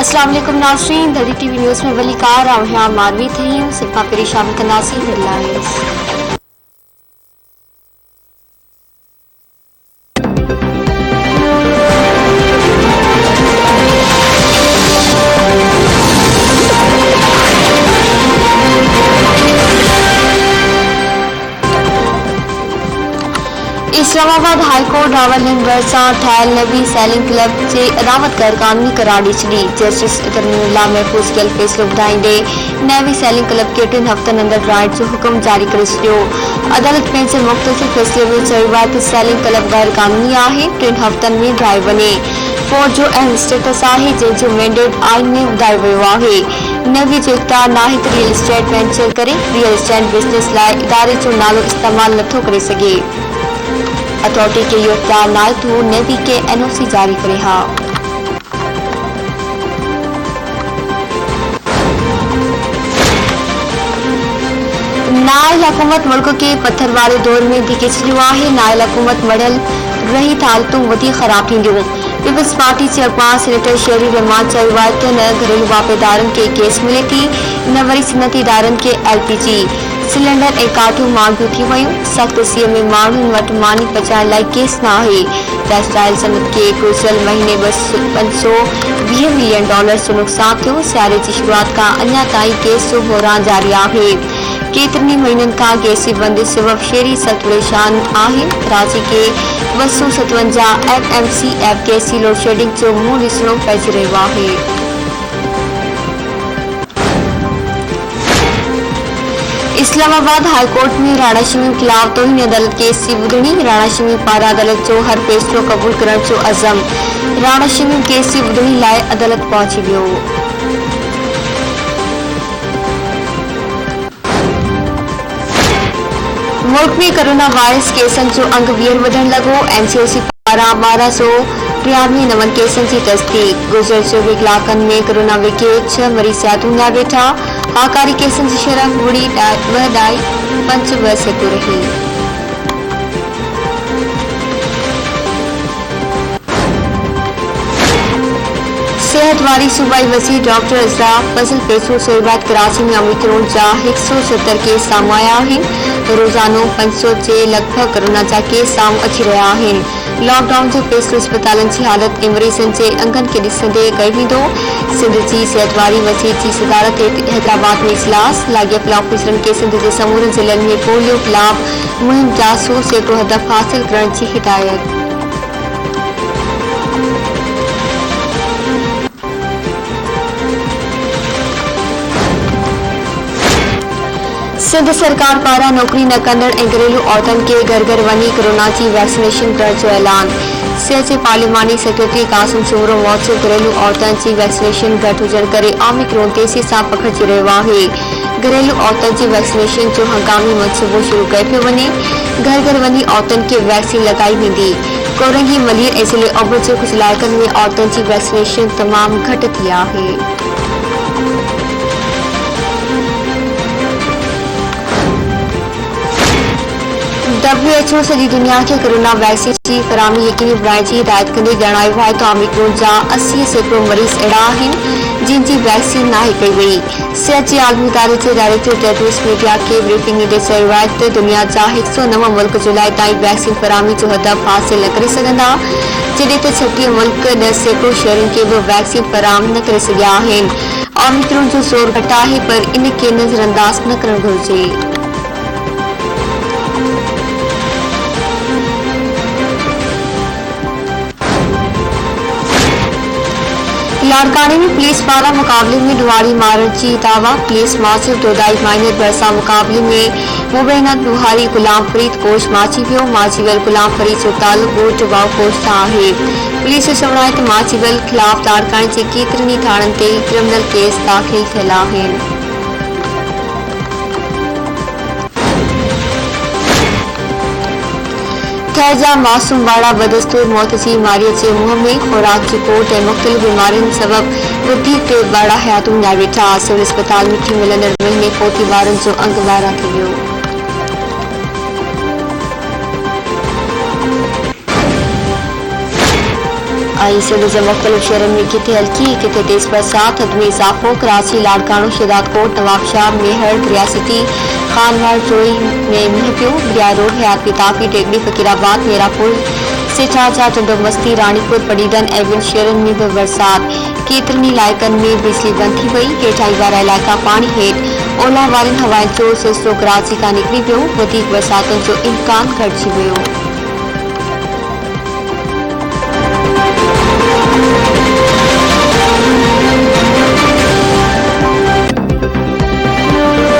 अस्सलाम वालेकुम नाज़रीन, दरी टीवी न्यूज़ में वली कार आहियां मारवी थी सिपा पेरी शामिल कनासी हेडलाइंस। इस्लामाबाद हाईकोर्ट रावलपिंडी भरिसां ठहियल नवी सैलिंग क्लब जे अदावत गैर कानूनी करार ॾेई छॾी। जस्टिस तरमीमुल्लाह महफूज़ कयल फ़ैसिलो ॿुधाईंदे नवी सैलिंग क्लब खे 3 हफ़्तनि अंदरि राइट जो हुकुम जारी करे छॾियो। अदालत पंहिंजे मुख़्तलिफ़ फ़ैसिले में चयो आहे त सैलिंग क्लब गैर कानूनी आहे, 3 हफ़्तनि में ड्राइव वञे। कोर्ट जो अहम स्टेटस आहे जंहिंजो मैंडेट आइन में ॿुधायो वियो आहे। नवी जो इख्तियार नाहे त रियल एस्टेट वेंचर करे रियल एस्टेट बिज़नेस लाइ इदारे जो नालो इस्तेमालु नथो करे सघे। अथॉरिटी के इहो इख्तियार नाहे त हू नेवी के NOC जारी करे हा। नाइल हुकूमत मुल्क के पत्थर वारे दौर में धिके छॾियो आहे। नाइल हुकूमत मढ़ियल रही हालतूं वधीक ख़राब थींदियूं। पीपल्स पार्टी जे अॻवान सीनेटर शेरी रहमान चयो आहे त न घरेलू वापेदारनि खे गैस मिले थी, न वरी सनती इदारनि खे LPG सिलेंडर ऐं काठियूं महांगियूं थी वयूं। सख़्त सीअ में माण्हुनि वटि मानी पचाइण लाइ गैस न आहे। टेक्सटाइल सनत खे गुज़िरियल महीने $520 मिलियन जो नुक़सानु थियो। सियारे जी शुरूआति खां अञा ताईं गैस जो बहिरान जारी आहे। केतिरनि महीननि खां गैस जी बंदिश सबबि शेरी सख़्त परेशान आहे। कराची के 257 FMCF गैस जी लोड शेडिंग जो मुंहुं ॾिसणो पइजी रहियो आहे। इस्लामाबाद हाईकोर्ट में राणा शमीम खिलाफ तौहीन अदालत केस जी ॿुधणी। राणा शमीम पारां अदालत जो हर फ़ैसिलो क़बूल करण जो अज़म। राणा शमीम केस जी ॿुधणी लाइ अदालत पहुची वियो। मुल्क में कोरोना वायरस केसनि जो अंग ॿीहर वधण लॻो। NCOC पारां 1293 नवनि केसनि जी तस्दीक। गुज़िरियल 24 कलाकनि में कोरोना वेके 6 मरीज़ सिहतूं न वेठा। हाकारी केसनि जी शरह 2.52% रही। सेहत वारी सूबाई वज़ीर डॉक्टर इज़रा फज़ल पेशो सोइबाद कराची में ओमिक्रॉन जा 170 केस साम्हूं आया आहिनि। रोज़ानो 500 जे लॻभॻि कोरोना जा केस साम्हूं अची रहिया आहिनि। लॉकडाउन जो फ़ैसिलो अस्पतालनि जी हालत ऐं मरीज़नि जे अंगनि खे ॾिसंदे कयो वेंदो। सिंध जी सेहत वारी वज़ीर जी सदारत हैदराबाद में इजलास। लाॻापियल ऑफिसरनि खे सिंध जे समूरनि ज़िलनि में पोलियो ख़िलाफ़ मुहिम जा 100% हदफ़ हासिल करण जी हिदायत। सिंध सरकार पारां नौकरी न कंदड़ ऐं घरेलू औरतुनि खे घर घर वञी कोरोना जी वैक्सीनेशन करण जो ऐलान। सिहत जे पार्लिमानी सेक्रेटरी कासिम सूमरो मौजूदु घरेलू औरतुनि जी वैक्सीनेशन घटि हुजण करे ओमिक्रॉन तेज़ी सां पखिड़िजी रहियो आहे। घरेलू औरतुनि जी वैक्सीनेशन जो हंगामी मंसूबो शुरू कयो पियो वञे। घर घर वञी औरतुनि खे वैक्सीन लॻाई वेंदी। कोरंगी मलीर ऐं ज़िले ओभर जे कुझु इलाइक़नि में औरतुनि जी वैक्सीनेशन तमामु घटि थी आहे। WHO सॼी दुनिया खे कोरोना वैक्सीन जी फ़राहमी यकीनी बणाइण जी हिदायत कंदे ॼाणायो आहे त ओमिक्रॉन जा 80% मरीज़ अहिड़ा आहिनि जिन जी वैक्सीन नाहे कई वई। सिहत जे आलमी इदारे जे डायरेक्टर टेड्रोस मीडिया खे ब्रीफिंग ॾींदे चयो आहे त दुनिया जा 109 मुल्क जुलाई ताईं वैक्सीन फ़राहमी जो हदफ़ हासिल न करे सघंदा, जॾहिं त 36 मुल्क 10% शहरनि खे बि वैक्सीन फ़राहम न करे सघिया आहिनि। ओमिक्रॉन जो ज़ोर घटि आहे पर इन खे नज़रअंदाज़ न करणु घुरिजे। लाड़काने में पुलिस पारां मुक़ाबले में ॾुहाड़ी मारण जी दावा। पुलिस मास्टर दोदाई माइनर भरिसां मुक़ाबले में मुबैना ॾुहाड़ी गुलाम फरीद कोश माची वियो। माची वियल गुलाम फरीद जो तालुक़ ॻोठ बाऊ कोश सां आहे। पुलिस जो चवणु आहे त माची वियल ख़िलाफ़ लाड़काने जे केतिरनि ई थाणनि ते क्रिमिनल केस दाख़िल थियल आहिनि। जा मासूम बाड़ा बदस्तूर मौत जी बीमारीअ जे मुंहं में खुराक जी खोट ऐं मुख़्तलिफ़ बीमारियुनि सबबि वधीक बाड़ा हयातूं न वेठा। सिविल अस्पताल में मिलंदड़ महीने पोठी ॿारनि जो अंग ॿाहिरां थी वियो। सिंध जे मुख़्तलिफ़ शहरनि में किथे हल्की किथे तेज़ बरसात। थधि में इज़ाफ़ो। कराची, लाड़काणो, शिदातकोट, नवाबशाह, मेहर, रियासती, खानवार, जोई में मींहुं पियो। बिया रोड, हयात पिताफी, टेकड़ी, फ़कीराबाद, मीरापुर, सिटाजा, टंडोमस्ती, रानीपुर, पडीडन ऐं ॿियनि शहरनि में बि बरसात। केतिरनि इलाइक़नि में बिजली बंदि थी वई। हेठाई वारा इलाइक़ा पाणी हेठि। ओलह वारियुनि हवाउनि जो सिलसिलो कराची खां निकिरी पियो। वधीक बरसातुनि जो इम्कान घटिजी वियो।